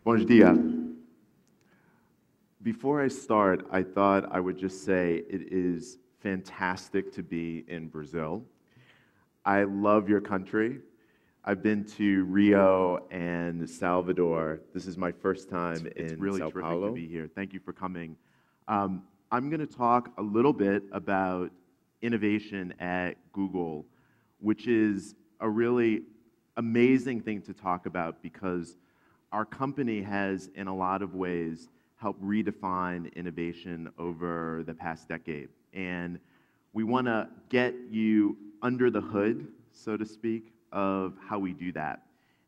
Bom dia. Before I start, I thought I would just say it is fantastic to be in Brazil. I love your country. I've been to Rio and Salvador. This is my first time It's in really Sao terrific to Paulo. be here. Thank you for coming. I'm going to talk a little bit about innovation at Google, which is a really amazing thing to talk about because our company has, in a lot of ways, helped redefine innovation over the past decade. And we want to get you under the hood, so to speak, of how we do that.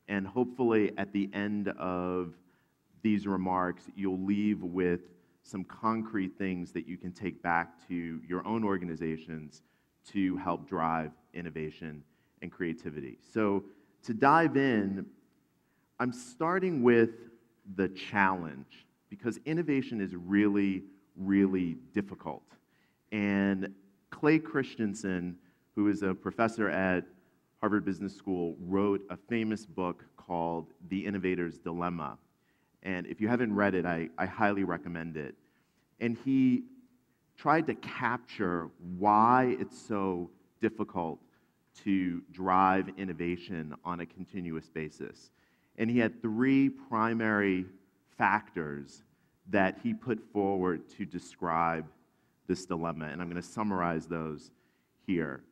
And hopefully, at the end of these remarks, you'll leave with some concrete things that you can take back to your own organizations to help drive innovation and creativity. So, to dive in, I'm starting with the challenge because innovation is really, really difficult. And Clay Christensen, who is a professor at Harvard Business School, wrote a famous book called The Innovator's Dilemma. And if you haven't read it, I highly recommend it. And he tried to capture why it's so difficult to drive innovation on a continuous basis. And he had three primary factors that he put forward to describe this dilemma, and I'm going to summarize those here.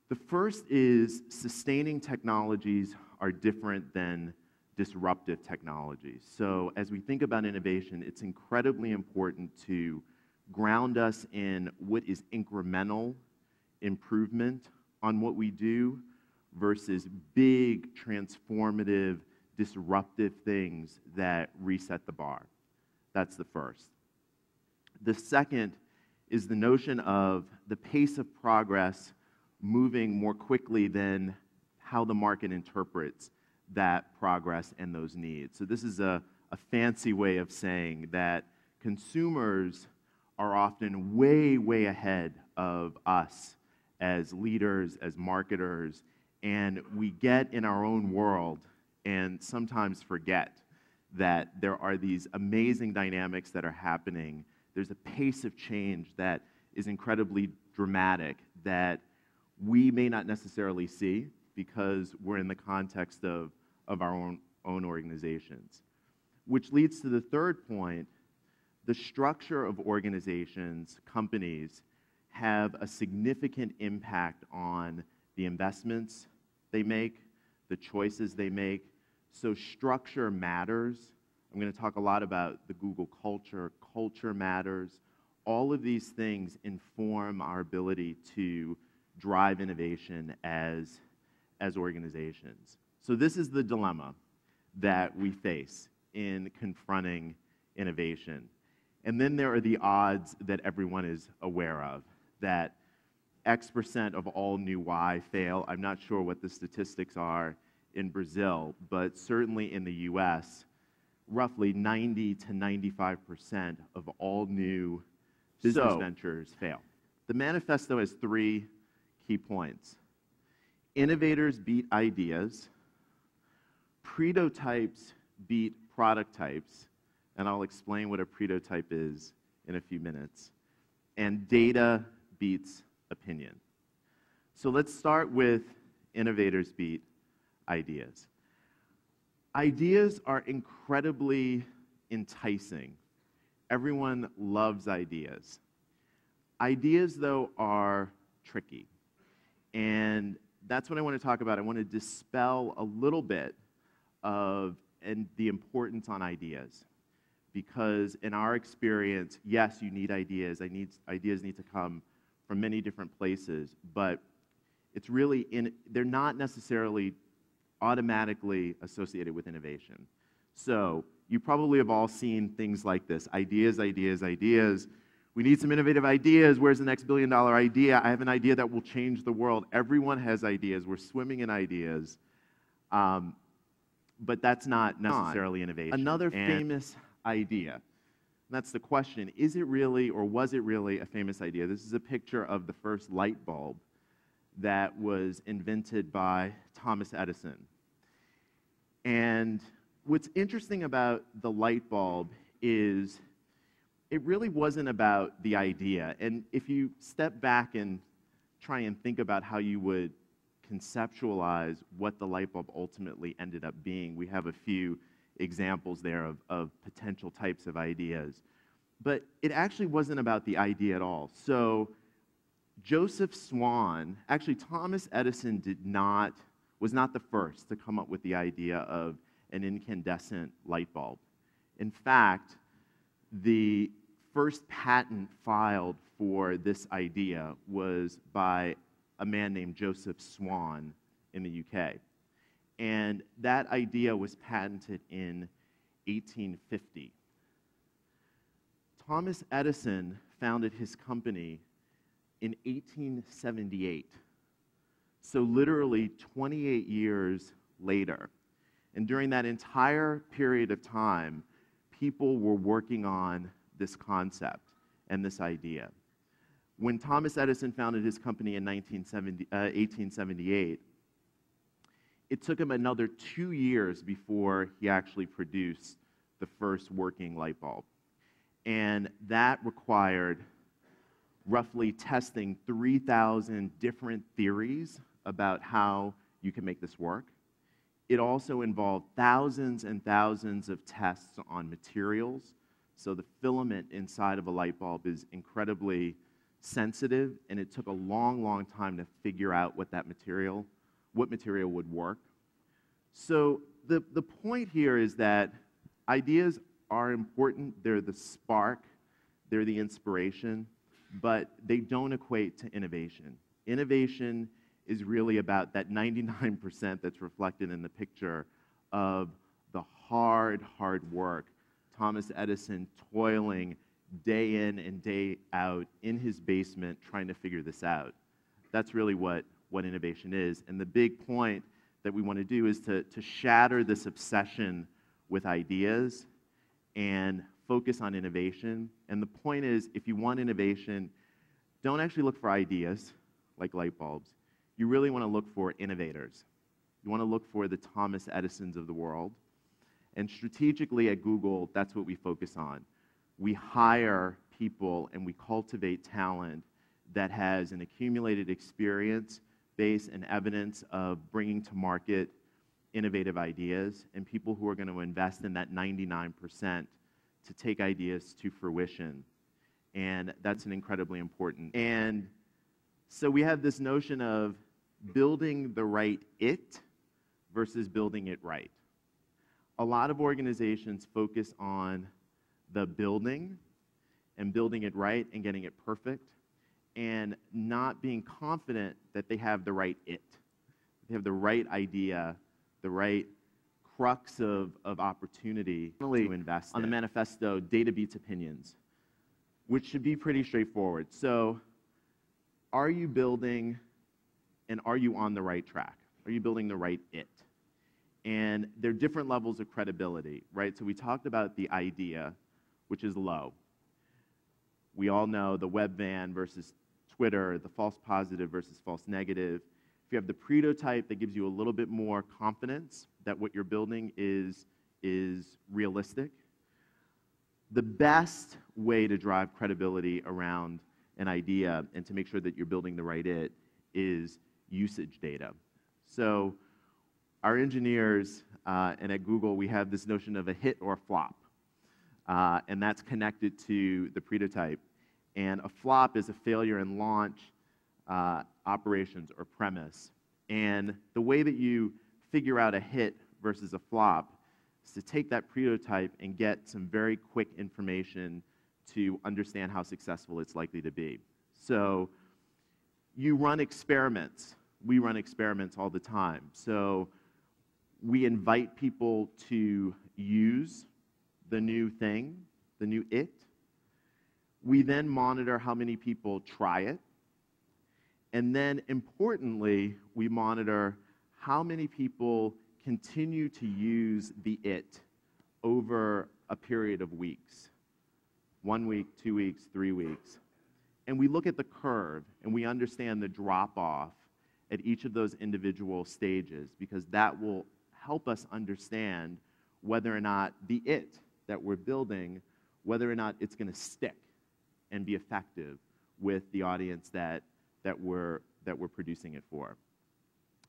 The first is sustaining technologies are different than disruptive technologies. So as we think about innovation, it's incredibly important to ground us in what is incremental improvement on what we do versus big, transformative, disruptive things that reset the bar. That's the first. The second is the notion of the pace of progress moving more quickly than how the market interprets that progress and those needs. So this is a fancy way of saying that consumers are often way, way ahead of us as leaders, as marketers, and we get in our own world and sometimes forget that there are these amazing dynamics that are happening. There's a pace of change that is incredibly dramatic that we may not necessarily see because we're in the context of our own organizations. Which leads to the third point, the structure of organizations, companies, have a significant impact on the investments they make, the choices they make. So structure matters. I'm going to talk a lot about the Google culture. Culture matters. All of these things inform our ability to drive innovation as organizations. So this is the dilemma that we face in confronting innovation. And then there are the odds that everyone is aware of, that X% of all new Y fail. I'm not sure what the statistics are in Brazil, but certainly in the US, roughly 90 to 95% of all new business ventures fail. The manifesto has three key points. Innovators beat ideas, prototypes beat product types, and I'll explain what a prototype is in a few minutes, and data beats opinion. So let's start with innovators beat ideas. Ideas are incredibly enticing. Everyone loves ideas. Ideas, though, are tricky. And that's what I want to talk about. I want to dispel a little bit of the importance on ideas. Because in our experience, yes, you need ideas. Ideas need to come from many different places, but it's really they're not necessarily automatically associated with innovation. So you probably have all seen things like this: ideas, ideas, ideas. We need some innovative ideas. Where's the next billion-dollar idea? I have an idea that will change the world. Everyone has ideas. We're swimming in ideas. But that's not necessarily innovation. Another famous idea. That's the question. Is it really, or was it really, a famous idea? This is a picture of the first light bulb that was invented by Thomas Edison. And what's interesting about the light bulb is it really wasn't about the idea. And if you step back and try and think about how you would conceptualize what the light bulb ultimately ended up being, we have a few examples there of potential types of ideas. But it actually wasn't about the idea at all. So Joseph Swan, actually Thomas Edison was not the first to come up with the idea of an incandescent light bulb. In fact, the first patent filed for this idea was by a man named Joseph Swan in the UK. And that idea was patented in 1850. Thomas Edison founded his company in 1878. So literally 28 years later. And during that entire period of time, people were working on this concept and this idea. When Thomas Edison founded his company in 1878, it took him another 2 years before he actually produced the first working light bulb. And that required roughly testing 3,000 different theories about how you can make this work. It also involved thousands and thousands of tests on materials. So the filament inside of a light bulb is incredibly sensitive, and it took a long, long time to figure out what material would work. So the point here is that ideas are important. They're the spark, they're the inspiration, but they don't equate to innovation. Innovation is really about that 99% that's reflected in the picture of the hard, hard work. Thomas Edison toiling day in and day out in his basement trying to figure this out. That's really what innovation is. And the big point that we want to do is to shatter this obsession with ideas and focus on innovation. And the point is, if you want innovation, don't actually look for ideas like light bulbs. You really want to look for innovators. You want to look for the Thomas Edisons of the world. And strategically at Google, that's what we focus on. We hire people and we cultivate talent that has an accumulated experience base and evidence of bringing to market innovative ideas, and people who are going to invest in that 99% to take ideas to fruition. And that's an incredibly important. And so we have this notion of building the right it versus building it right. A lot of organizations focus on the building and building it right and getting it perfect, and not being confident that they have the right it. They have the right idea, the right crux of opportunity to invest in. On the manifesto, data beats opinions, which should be pretty straightforward. So are you building and are you on the right track? Are you building the right it? And there are different levels of credibility, right? So we talked about the idea, which is low. We all know the web van versus Twitter, the false positive versus false negative. If you have the prototype, that gives you a little bit more confidence that what you're building is realistic. The best way to drive credibility around an idea and to make sure that you're building the right it is usage data. So our engineers and at Google, we have this notion of a hit or a flop, and that's connected to the prototype. And a flop is a failure in launch operations or premise. And the way that you figure out a hit versus a flop is to take that prototype and get some very quick information to understand how successful it's likely to be. So you run experiments. We run experiments all the time. So we invite people to use the new thing, the new it. We then monitor how many people try it. And then, importantly, we monitor how many people continue to use the it over a period of weeks. 1 week, 2 weeks, 3 weeks. And we look at the curve, and we understand the drop-off at each of those individual stages, because that will help us understand whether or not the it that we're building, whether or not it's going to stick and be effective with the audience that we're producing it for.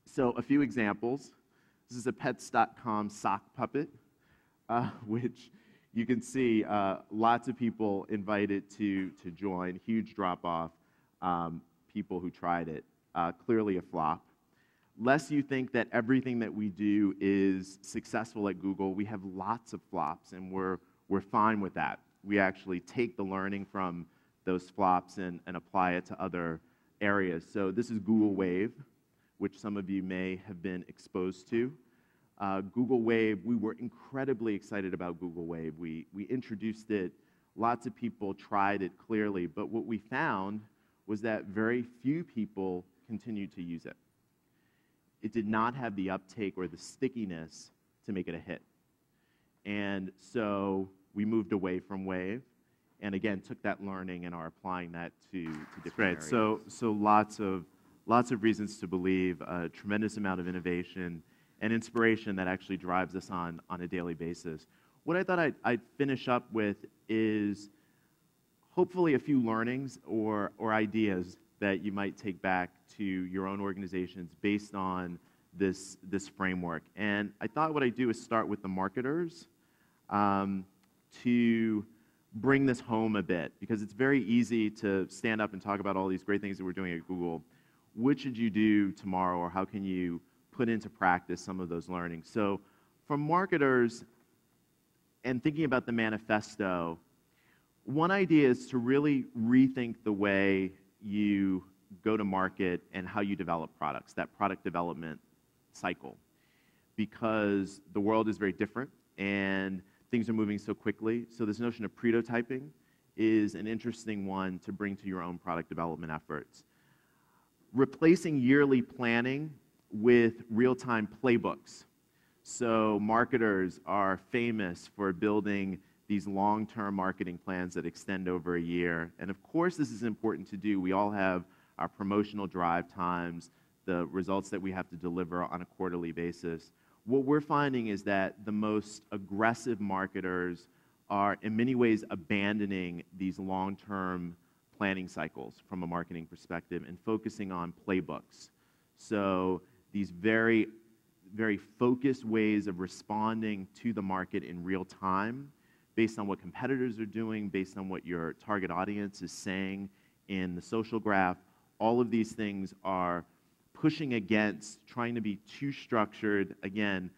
So a few examples. This is a Pets.com sock puppet, which you can see lots of people invited to join, huge drop-off, people who tried it, clearly a flop. Lest you think that everything that we do is successful at Google, we have lots of flops, and we're fine with that. We actually take the learning from those flops and apply it to other areas. So this is Google Wave, which some of you may have been exposed to. Google Wave, we were incredibly excited about Google Wave. We introduced it, lots of people tried it clearly, but what we found was that very few people continued to use it. It did not have the uptake or the stickiness to make it a hit. And so we moved away from Wave, and again, took that learning and are applying that to different areas. So lots of reasons to believe, a tremendous amount of innovation and inspiration that actually drives us on a daily basis. What I thought I'd finish up with is hopefully a few learnings or ideas that you might take back to your own organizations based on this framework. And I thought what I'd do is start with the marketers to bring this home a bit, because it's very easy to stand up and talk about all these great things that we're doing at Google. What should you do tomorrow, or how can you put into practice some of those learnings? So for marketers, and thinking about the manifesto, one idea is to really rethink the way you go to market and how you develop products, that product development cycle. Because the world is very different and things are moving so quickly. So this notion of prototyping is an interesting one to bring to your own product development efforts. Replacing yearly planning with real-time playbooks. So marketers are famous for building these long-term marketing plans that extend over a year. And of course, this is important to do. We all have our promotional drive times, the results that we have to deliver on a quarterly basis. What we're finding is that the most aggressive marketers are in many ways abandoning these long-term planning cycles from a marketing perspective and focusing on playbooks. So these very, very focused ways of responding to the market in real time, based on what competitors are doing, based on what your target audience is saying in the social graph. All of these things are pushing against trying to be too structured, again,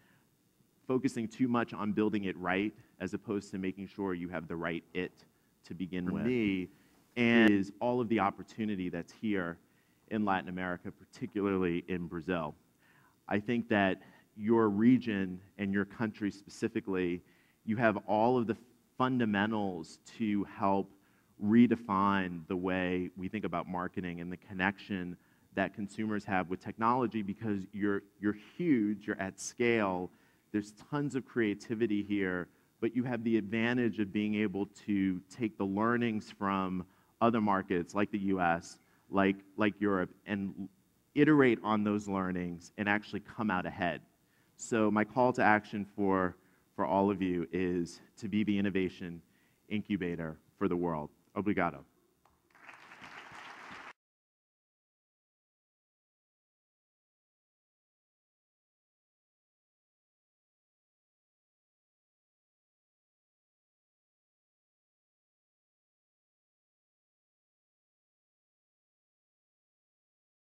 focusing too much on building it right, as opposed to making sure you have the right it to begin with. For me, and is all of the opportunity that's here in Latin America, particularly in Brazil. I think that your region and your country specifically, you have all of the fundamentals to help redefine the way we think about marketing and the connection that consumers have with technology, because you're huge, you're at scale, there's tons of creativity here, but you have the advantage of being able to take the learnings from other markets like the US, like Europe, and iterate on those learnings and actually come out ahead. So my call to action for all of you is to be the innovation incubator for the world. Obrigado.